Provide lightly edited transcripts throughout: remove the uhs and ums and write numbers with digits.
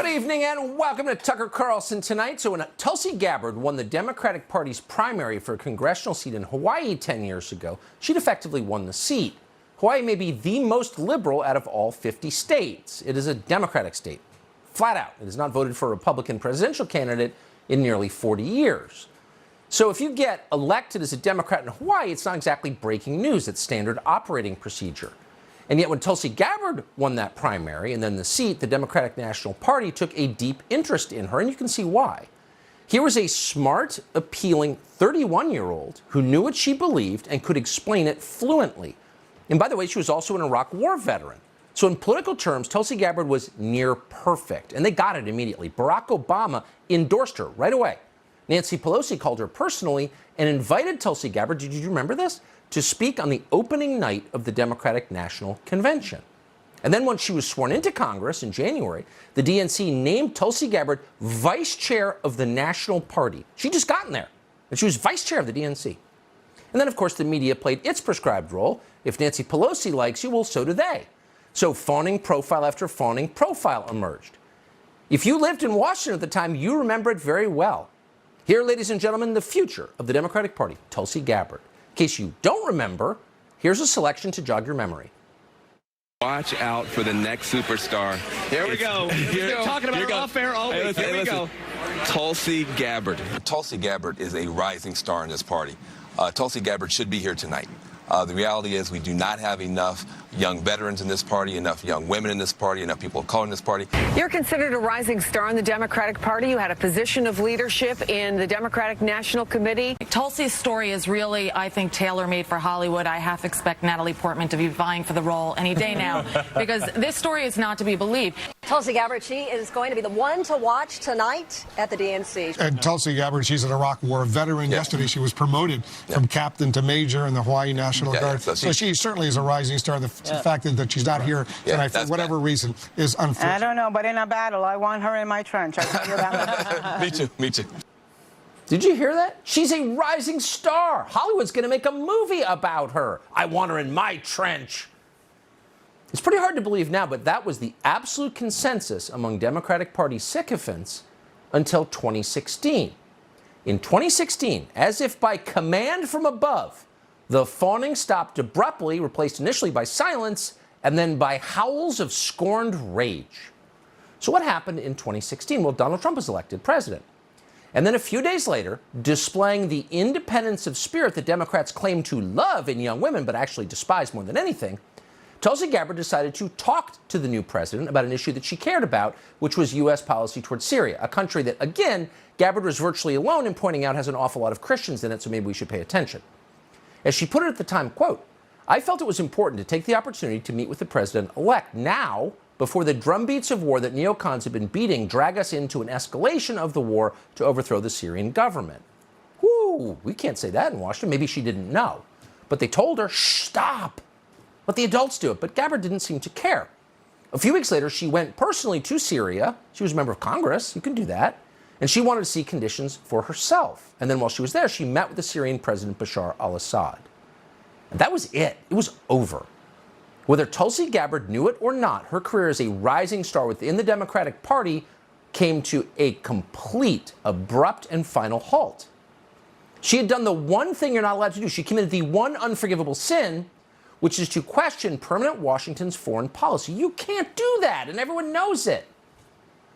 Good evening and welcome to Tucker Carlson tonight. So when Tulsi Gabbard won the Democratic Party's primary for a congressional seat in Hawaii 10 years ago, she'd effectively won the seat. Hawaii may be the most liberal out of all 50 states. It is a Democratic state. Flat out. It has not voted for a Republican presidential candidate in nearly 40 years. So if you get elected as a Democrat in Hawaii, it's not exactly breaking news. It's standard operating procedure. And yet when Tulsi Gabbard won that primary and then the seat, the Democratic National Party took a deep interest in her, and you can see why. Here was a smart, appealing 31-year-old who knew what she believed and could explain it fluently. And by the way, she was also an Iraq War veteran. So in political terms, Tulsi Gabbard was near perfect, and they got it immediately. Barack Obama endorsed her right away. Nancy Pelosi called her personally and invited Tulsi Gabbard, did you remember this, to speak on the opening night of the Democratic National Convention. And then once she was sworn into Congress in January, the DNC named Tulsi Gabbard vice chair of the National Party. She'd just gotten there, and she was vice chair of the DNC. And then, of course, the media played its prescribed role. If Nancy Pelosi likes you, well, so do they. So fawning profile after fawning profile emerged. If you lived in Washington at the time, you remember it very well. Here, ladies and gentlemen, the future of the Democratic Party, Tulsi Gabbard. In case you don't remember, here's a selection to jog your memory. Watch out for the next superstar. Here we go. You're talking about off-air always. Here we go. Tulsi Gabbard. Tulsi Gabbard is a rising star in this party. Tulsi Gabbard should be here tonight. The reality is we do not have enough young veterans in this party, enough young women in this party, enough people of color in this party. You're considered a rising star in the Democratic Party. You had a position of leadership in the Democratic National Committee. Tulsi's story is really, I think, tailor-made for Hollywood. I half expect Natalie Portman to be vying for the role any day now, because this story is not to be believed. Tulsi Gabbard, she is going to be the one to watch tonight at the DNC. And Tulsi Gabbard, she's an Iraq War veteran. Yesterday, she was promoted from captain to major in the Hawaii National Guard. So she certainly is a rising star. The fact that she's not here tonight for whatever reason is unfortunate. I don't know, but in a battle, I want her in my trench. I tell you that. Me too. Me too. Did you hear that? She's a rising star. Hollywood's going to make a movie about her. I want her in my trench. It's pretty hard to believe now, but that was the absolute consensus among Democratic Party sycophants until 2016. In 2016, as if by command from above, the fawning stopped abruptly, replaced initially by silence, and then by howls of scorned rage. So what happened in 2016? Well, Donald Trump was elected president. And then a few days later, displaying the independence of spirit that Democrats claim to love in young women, but actually despise more than anything, Tulsi Gabbard decided to talk to the new president about an issue that she cared about, which was U.S. policy towards Syria, a country that, again, Gabbard was virtually alone in pointing out has an awful lot of Christians in it, so maybe we should pay attention. As she put it at the time, quote, I felt it was important to take the opportunity to meet with the president-elect now, before the drumbeats of war that neocons have been beating drag us into an escalation of the war to overthrow the Syrian government. Whoo, we can't say that in Washington. Maybe she didn't know. But they told her, shh, stop. Let the adults do it. But Gabbard didn't seem to care. A few weeks later, she went personally to Syria. She was a member of Congress. You can do that. And she wanted to see conditions for herself. And then while she was there, she met with the Syrian President Bashar al-Assad. And that was it. It was over. Whether Tulsi Gabbard knew it or not, her career as a rising star within the Democratic Party came to a complete, abrupt, and final halt. She had done the one thing you're not allowed to do. She committed the one unforgivable sin, which is to question permanent Washington's foreign policy. You can't do that, and everyone knows it.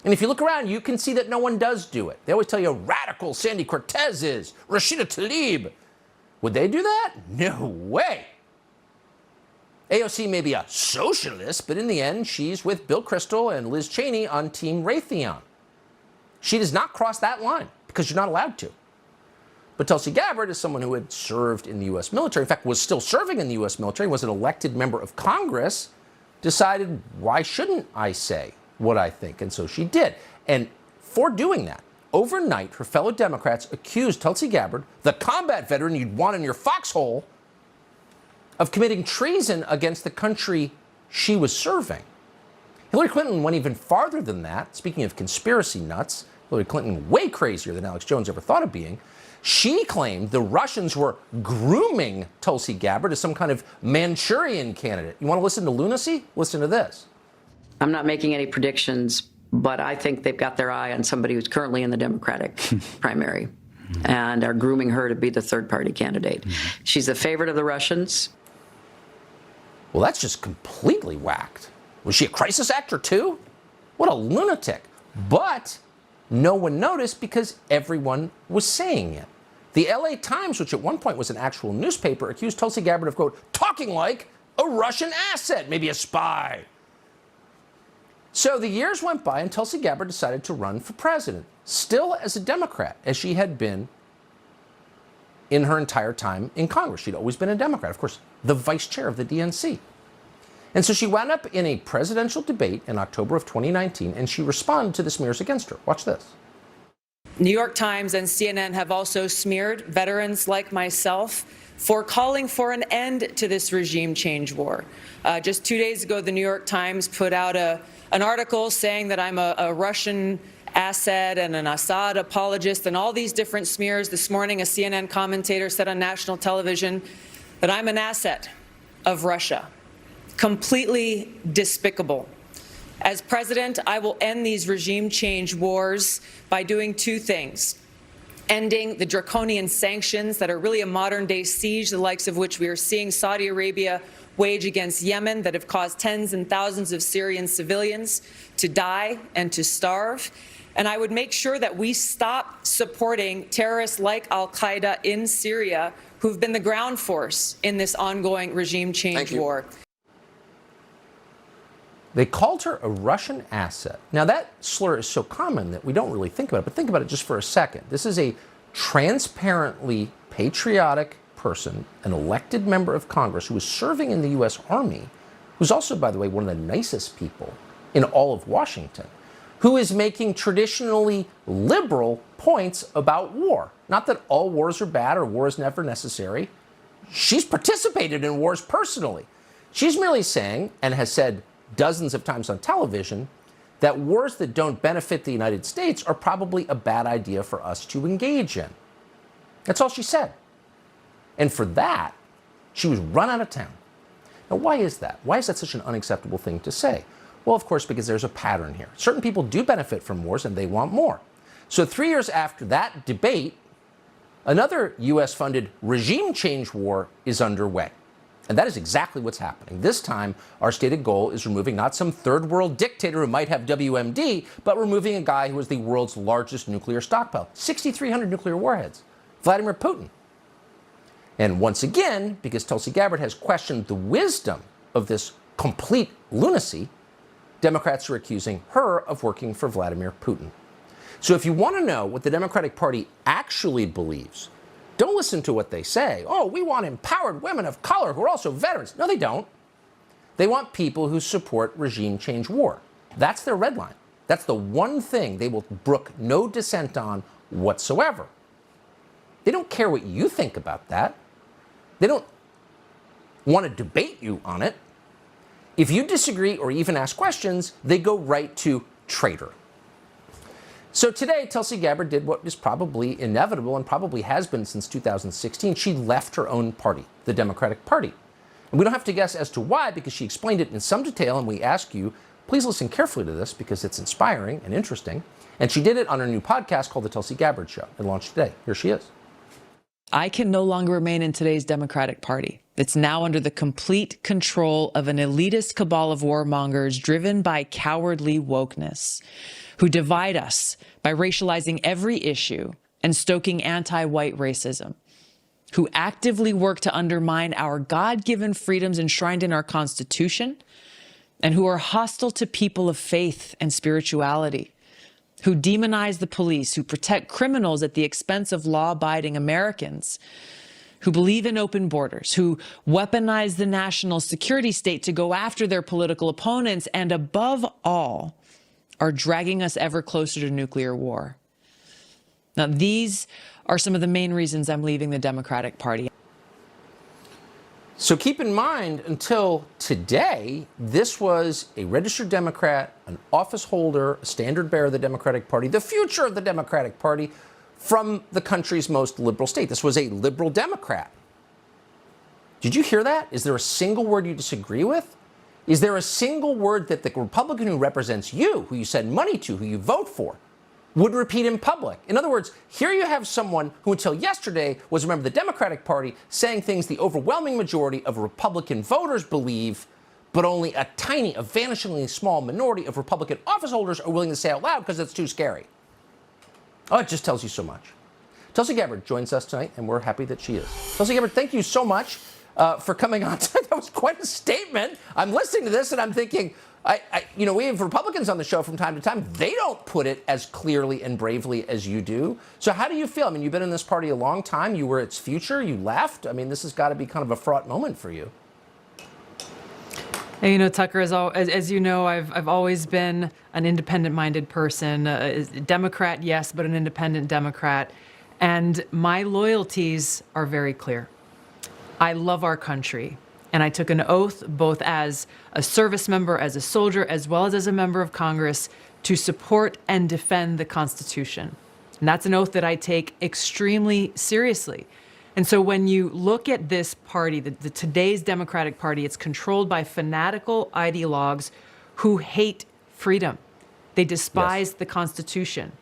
And if you look around, you can see that no one does do it. They always tell you radical Sandy Cortez is, Rashida Tlaib. Would they do that? No way. AOC may be a socialist, but in the end, she's with Bill Kristol and Liz Cheney on Team Raytheon. She does not cross that line because you're not allowed to. But Tulsi Gabbard is someone who had served in the U.S. military, in fact, was still serving in the U.S. military, was an elected member of Congress, decided, why shouldn't I say what I think? And so she did. And for doing that, overnight, her fellow Democrats accused Tulsi Gabbard, the combat veteran you'd want in your foxhole, of committing treason against the country she was serving. Hillary Clinton went even farther than that. Speaking of conspiracy nuts, Hillary Clinton way crazier than Alex Jones ever thought of being. She claimed the Russians were grooming Tulsi Gabbard as some kind of Manchurian candidate. You want to listen to lunacy? Listen to this. I'm not making any predictions, But I think they've got their eye on somebody who's currently in the Democratic primary and are grooming her to be the third-party candidate. She's a favorite of the Russians. Well, that's just completely whacked. Was she a crisis actor too? What a lunatic. But no one noticed because everyone was saying it. The LA Times, which at one point was an actual newspaper, accused Tulsi Gabbard of, quote, talking like a Russian asset, maybe a spy. So the years went by and Tulsi Gabbard decided to run for president, still as a Democrat, as she had been in her entire time in Congress. She'd always been a Democrat, of course, the vice chair of the DNC. And so she wound up in a presidential debate in October of 2019, and she responded to the smears against her. Watch this. New York Times and CNN have also smeared veterans like myself for calling for an end to this regime change war. Just 2 days ago, the New York Times put out an article saying that I'm a Russian asset and an Assad apologist and all these different smears. This morning, a CNN commentator said on national television that I'm an asset of Russia. Completely despicable. As president, I will end these regime change wars by doing two things: ending the draconian sanctions that are really a modern-day siege, the likes of which we are seeing Saudi Arabia wage against Yemen, that have caused tens and thousands of Syrian civilians to die and to starve. And I would make sure that we stop supporting terrorists like al-Qaeda in Syria, who've been the ground force in this ongoing regime change war. They called her a Russian asset. Now, that slur is so common that we don't really think about it, but think about it just for a second. This is a transparently patriotic person, an elected member of Congress who was serving in the U.S. Army, who's also, by the way, one of the nicest people in all of Washington, who is making traditionally liberal points about war. Not that all wars are bad or war is never necessary. She's participated in wars personally. She's merely saying, and has said dozens of times on television, that wars that don't benefit the United States are probably a bad idea for us to engage in. That's all she said. And for that, she was run out of town. Now, why is that? Why is that such an unacceptable thing to say? Well, of course, because there's a pattern here. Certain people do benefit from wars and they want more. So 3 years after that debate, another U.S.-funded regime change war is underway. And that is exactly what's happening. This time, our stated goal is removing not some third world dictator who might have WMD, but removing a guy who is the world's largest nuclear stockpile, 6,300 nuclear warheads, Vladimir Putin. And once again, because Tulsi Gabbard has questioned the wisdom of this complete lunacy, Democrats are accusing her of working for Vladimir Putin. So if you want to know what the Democratic Party actually believes, don't listen to what they say. Oh, we want empowered women of color who are also veterans. No, they don't. They want people who support regime change war. That's their red line. That's the one thing they will brook no dissent on whatsoever. They don't care what you think about that. They don't want to debate you on it. If you disagree or even ask questions, they go right to traitor. So today, Tulsi Gabbard did what is probably inevitable and probably has been since 2016. She left her own party, the Democratic Party. And we don't have to guess as to why, because she explained it in some detail, and we ask you, please listen carefully to this because it's inspiring and interesting. And she did it on her new podcast called The Tulsi Gabbard Show. It launched today. Here she is. I can no longer remain in today's Democratic Party. It's now under the complete control of an elitist cabal of warmongers driven by cowardly wokeness, who divide us by racializing every issue and stoking anti-white racism, who actively work to undermine our God-given freedoms enshrined in our Constitution, and who are hostile to people of faith and spirituality, who demonize the police, who protect criminals at the expense of law-abiding Americans, who believe in open borders, who weaponize the national security state to go after their political opponents, and above all, are dragging us ever closer to nuclear war. Now, these are some of the main reasons I'm leaving the Democratic Party. So keep in mind, until today, this was a registered Democrat, an office holder, a standard bearer of the Democratic Party, the future of the Democratic Party from the country's most liberal state. This was a liberal Democrat. Did you hear that? Is there a single word you disagree with? Is there a single word that the Republican who represents you, who you send money to, who you vote for, would repeat in public? In other words, here you have someone who until yesterday was a member of the Democratic Party saying things the overwhelming majority of Republican voters believe, but only a vanishingly small minority of Republican office holders are willing to say out loud because it's too scary. Oh, it just tells you so much. Tulsi Gabbard joins us tonight, and we're happy that she is. Tulsi Gabbard, thank you so much for coming on tonight. That was quite a statement. I'm listening to this, and I'm thinking, we have Republicans on the show from time to time. They don't put it as clearly and bravely as you do. So how do you feel? I mean, you've been in this party a long time. You were its future. You left. I mean, this has got to be kind of a fraught moment for you. And, Tucker, as you know, I've always been an independent-minded person, a Democrat, yes, but an independent Democrat. And my loyalties are very clear. I love our country. And I took an oath, both as a service member, as a soldier, as well as a member of Congress, to support and defend the Constitution. And that's an oath that I take extremely seriously. And so when you look at this party, today's Democratic Party, it's controlled by fanatical ideologues who hate freedom. They despise the Constitution.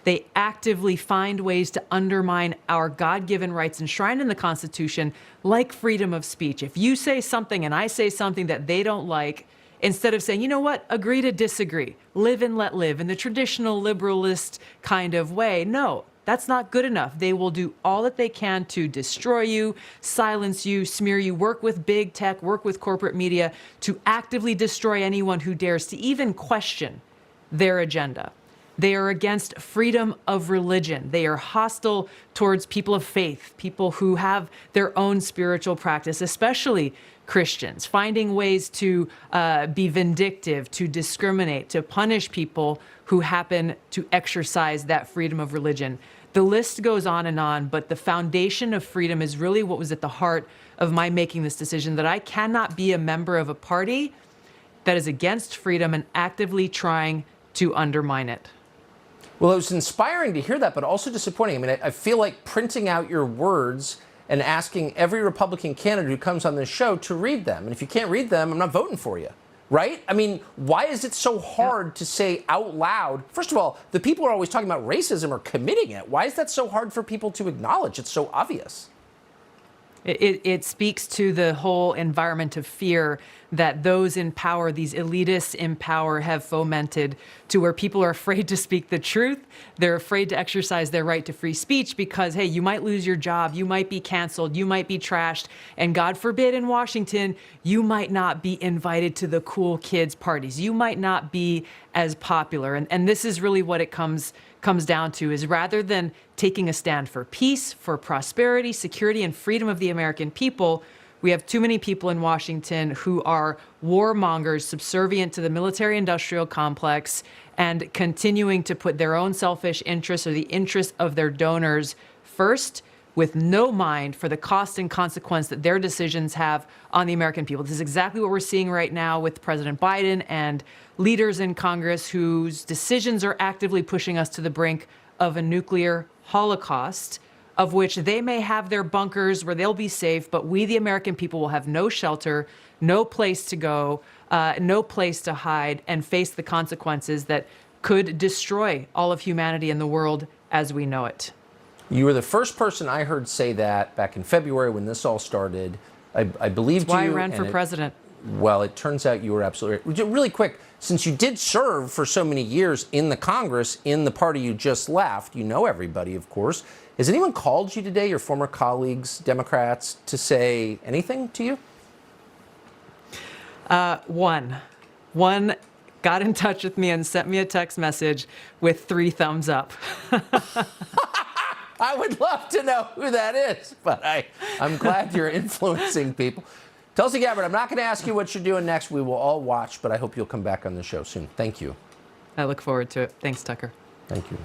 They actively find ways to undermine our God-given rights enshrined in the Constitution, like freedom of speech. If you say something and I say something that they don't like, instead of saying, you know what, agree to disagree, live and let live in the traditional liberalist kind of way, no, that's not good enough. They will do all that they can to destroy you, silence you, smear you, work with big tech, work with corporate media to actively destroy anyone who dares to even question their agenda. They are against freedom of religion. They are hostile towards people of faith, people who have their own spiritual practice, especially Christians, finding ways to be vindictive, to discriminate, to punish people who happen to exercise that freedom of religion. The list goes on, but the foundation of freedom is really what was at the heart of my making this decision, that I cannot be a member of a party that is against freedom and actively trying to undermine it. Well, it was inspiring to hear that, but also disappointing. I mean, I feel like printing out your words and asking every Republican candidate who comes on this show to read them. And if you can't read them, I'm not voting for you, right? I mean, why is it so hard to say out loud? First of all, the people who are always talking about racism are committing it. Why is that so hard for people to acknowledge? It's so obvious. It speaks to the whole environment of fear that those in power, these elitists in power, have fomented, to where people are afraid to speak the truth. They're afraid to exercise their right to free speech because, hey, you might lose your job, you might be canceled, you might be trashed, and God forbid in Washington, you might not be invited to the cool kids' parties. You might not be as popular. And this is really what it comes down to, is rather than taking a stand for peace, for prosperity, security, and freedom of the American people, we have too many people in Washington who are warmongers, subservient to the military-industrial complex, and continuing to put their own selfish interests or the interests of their donors first, with no mind for the cost and consequence that their decisions have on the American people. This is exactly what we're seeing right now with President Biden and leaders in Congress whose decisions are actively pushing us to the brink of a nuclear holocaust, of which they may have their bunkers where they'll be safe, but we, the American people, will have no shelter, no place to go, no place to hide, and face the consequences that could destroy all of humanity and the world as we know it. You were the first person I heard say that back in February when this all started. I believed you. That's why I ran for president. Well, it turns out you were absolutely right. Really quick, since you did serve for so many years in the Congress, in the party you just left, you know everybody, of course. Has anyone called you today, your former colleagues, Democrats, to say anything to you? One got in touch with me and sent me a text message with 3 thumbs up. I would love to know who that is, but I'm glad you're influencing people. Tulsi Gabbard, I'm not going to ask you what you're doing next. We will all watch, but I hope you'll come back on the show soon. Thank you. I look forward to it. Thanks, Tucker. Thank you.